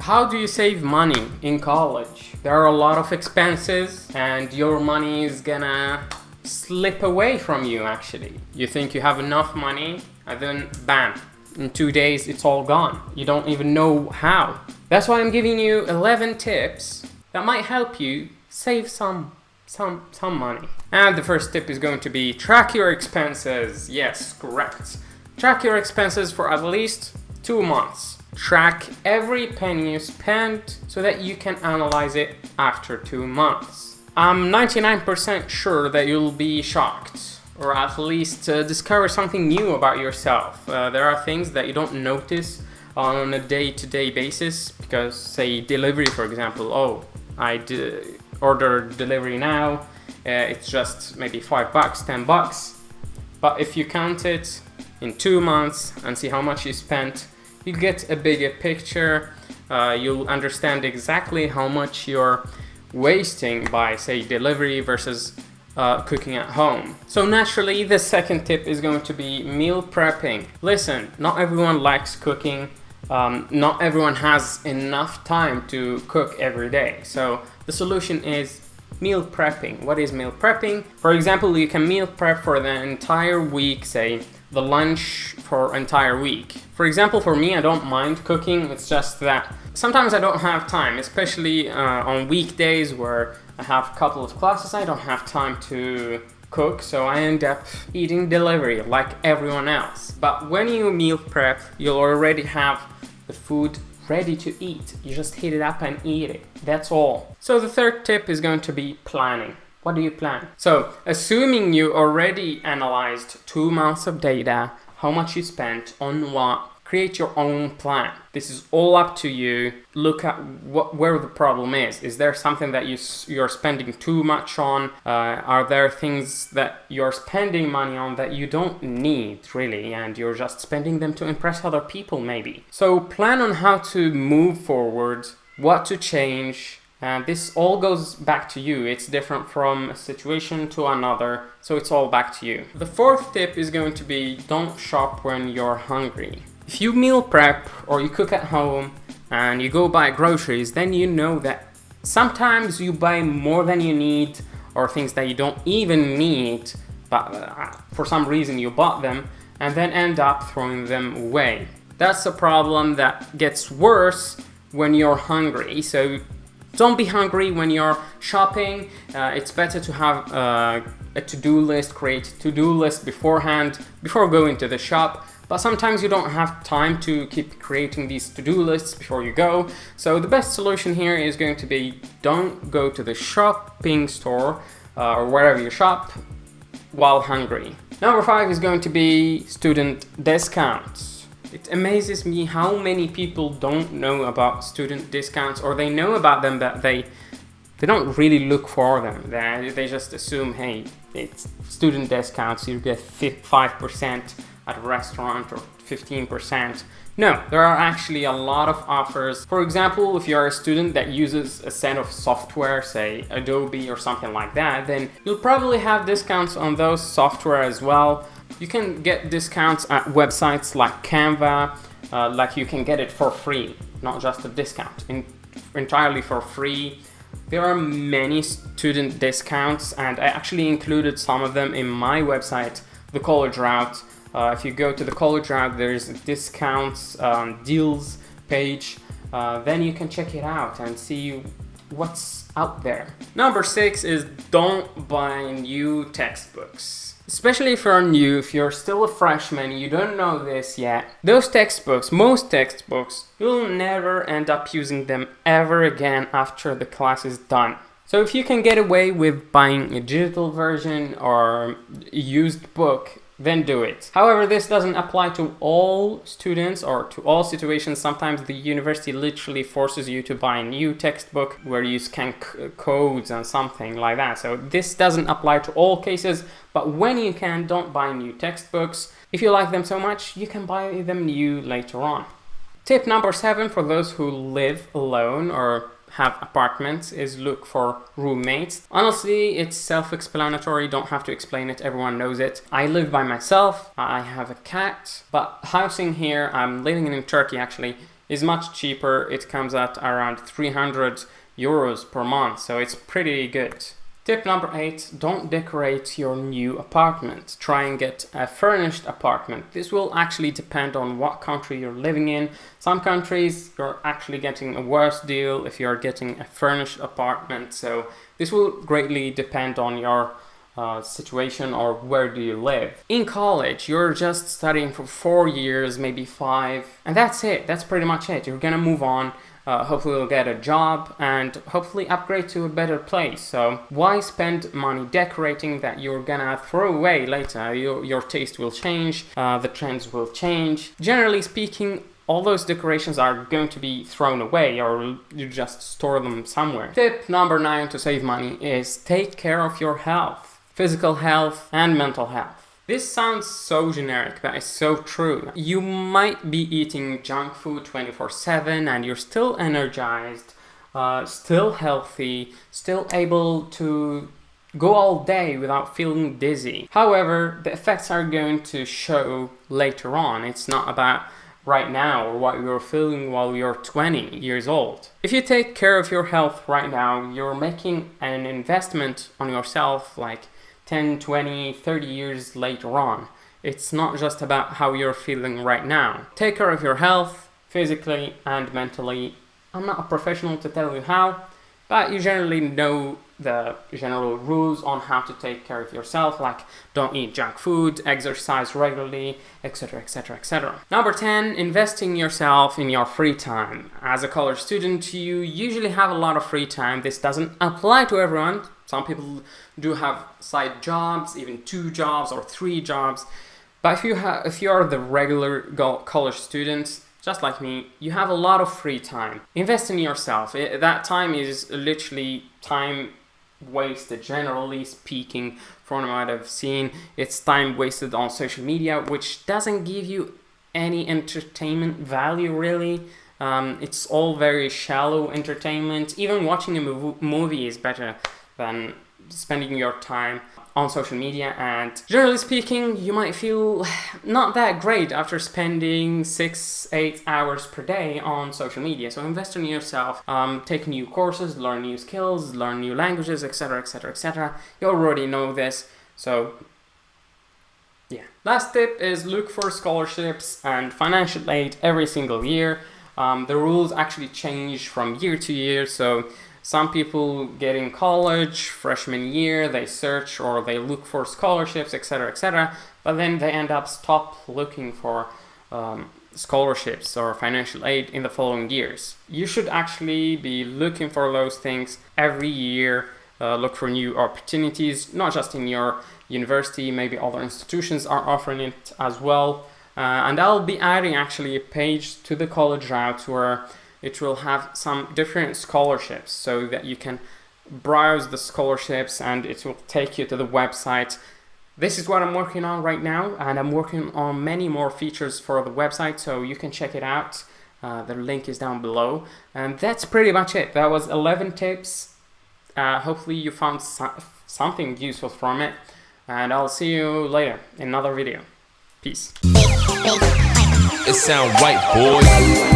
How do you save money in college? There are a lot of expenses and your money is gonna slip away from you actually. You think you have enough money and then bam, in 2 days it's all gone. You don't even know how. That's why I'm giving you 11 tips that might help you save some money. And the first tip is going to be track your expenses. Yes, correct. Track your expenses for at least 2 months. Track every penny you spend so that you can analyze it after 2 months. I'm 99% sure that you'll be shocked or at least discover something new about yourself. There are things that you don't notice on a day-to-day basis because, say, delivery, for example. Oh, I order delivery now. It's just maybe $5, $10. But if you count it in 2 months and see how much you spent, you get a bigger picture. You'll understand exactly how much you're wasting by, say, delivery versus cooking at home. So naturally, the second tip is going to be meal prepping. Listen, not everyone likes cooking. Not everyone has enough time to cook every day. So the solution is meal prepping. What is meal prepping? For example, you can meal prep for the entire week, say the lunch for entire week. For example, for me, I don't mind cooking. It's just that sometimes I don't have time, especially on weekdays where I have a couple of classes. I don't have time to cook, so I end up eating delivery like everyone else. But when you meal prep, you'll already have the food ready to eat. You just heat it up and eat it. That's all. So the third tip is going to be planning. What do you plan? So assuming you already analyzed 2 months of data, how much you spent on what, create your own plan. This is all up to you. Look at where the problem is. Is there something that you're spending too much on? Are there things that you're spending money on that you don't need really, and you're just spending them to impress other people maybe? So plan on how to move forward, what to change. And this all goes back to you. It's different from a situation to another, so it's all back to you. The fourth tip is going to be don't shop when you're hungry. If you meal prep or you cook at home and you go buy groceries, then you know that sometimes you buy more than you need or things that you don't even need, but for some reason you bought them and then end up throwing them away. That's a problem that gets worse when you're hungry. So don't be hungry when you're shopping. It's better to have a to-do list, create a to-do list beforehand, before going to the shop. But sometimes you don't have time to keep creating these to-do lists before you go. So the best solution here is going to be don't go to the shopping store or wherever you shop while hungry. Number 5 is going to be student discounts. It amazes me how many people don't know about student discounts, or they know about them but they don't really look for them. They just assume, hey, it's student discounts, you get 5% at a restaurant or 15%. No, there are actually a lot of offers. For example, if you're a student that uses a set of software, say Adobe or something like that, then you'll probably have discounts on those software as well. You can get discounts at websites like Canva, like you can get it for free, not just a discount, entirely for free. There are many student discounts, and I actually included some of them in my website, The College Route. If you go to The College Route, there's a discounts, deals page. Then you can check it out and see what's out there. Number 6 is don't buy new textbooks. Especially if you're new, if you're still a freshman, you don't know this yet. Those textbooks, most textbooks, you'll never end up using them ever again after the class is done. So if you can get away with buying a digital version or a used book, then do it. However, this doesn't apply to all students or to all situations. Sometimes the university literally forces you to buy a new textbook where you scan codes and something like that. So this doesn't apply to all cases, but when you can, don't buy new textbooks. If you like them so much, you can buy them new later on. Tip number 7 for those who live alone or have apartments is look for roommates. Honestly, it's self-explanatory, don't have to explain it, everyone knows it. I live by myself, I have a cat, but housing here, I'm living in Turkey actually, is much cheaper. It comes at around 300 euros per month, so it's pretty good. Tip number 8, don't decorate your new apartment. Try and get a furnished apartment. This will actually depend on what country you're living in. Some countries you're actually getting a worse deal if you're getting a furnished apartment. So this will greatly depend on your situation or where do you live. In college, you're just studying for 4 years, maybe 5, and that's it. That's pretty much it. You're gonna move on. Hopefully you'll get a job and hopefully upgrade to a better place. So why spend money decorating that you're gonna throw away later? Your taste will change, the trends will change. Generally speaking, all those decorations are going to be thrown away, or you just store them somewhere. Tip number 9 to save money is take care of your health, physical health and mental health. This sounds so generic, but it's so true. You might be eating junk food 24/7 and you're still energized, still healthy, still able to go all day without feeling dizzy. However, the effects are going to show later on. It's not about right now or what you're feeling while you're 20 years old. If you take care of your health right now, you're making an investment on yourself like 10, 20, 30 years later on. It's not just about how you're feeling right now. Take care of your health, physically and mentally. I'm not a professional to tell you how, but you generally know the general rules on how to take care of yourself, like don't eat junk food, exercise regularly, etc, etc, etc. Number 10, invest in yourself in your free time. As a college student, you usually have a lot of free time. This doesn't apply to everyone. Some people do have side jobs, even 2 jobs or 3 jobs. But if you are the regular college student, just like me, you have a lot of free time. Invest in yourself. That time is literally time wasted, generally speaking, from what I've seen. It's time wasted on social media, which doesn't give you any entertainment value, really. It's all very shallow entertainment. Even watching a movie is better than spending your time on social media, and generally speaking, you might feel not that great after spending 6-8 hours per day on social media. So invest in yourself, take new courses, learn new skills, learn new languages, etc, etc, etc. You already know this, so yeah. Last tip is look for scholarships and financial aid every single year. The rules actually change from year to year, so some people get in college, freshman year, they search or they look for scholarships, etc, etc, but then they end up stop looking for scholarships or financial aid in the following years. You should actually be looking for those things every year. Look for new opportunities, not just in your university, maybe other institutions are offering it as well. And I'll be adding actually a page to the college route where it will have some different scholarships so that you can browse the scholarships and it will take you to the website. This is what I'm working on right now, and I'm working on many more features for the website, so you can check it out. The link is down below. And that's pretty much it. That was 11 tips. Hopefully you found something useful from it, and I'll see you later in another video. Peace. It sound right, boys.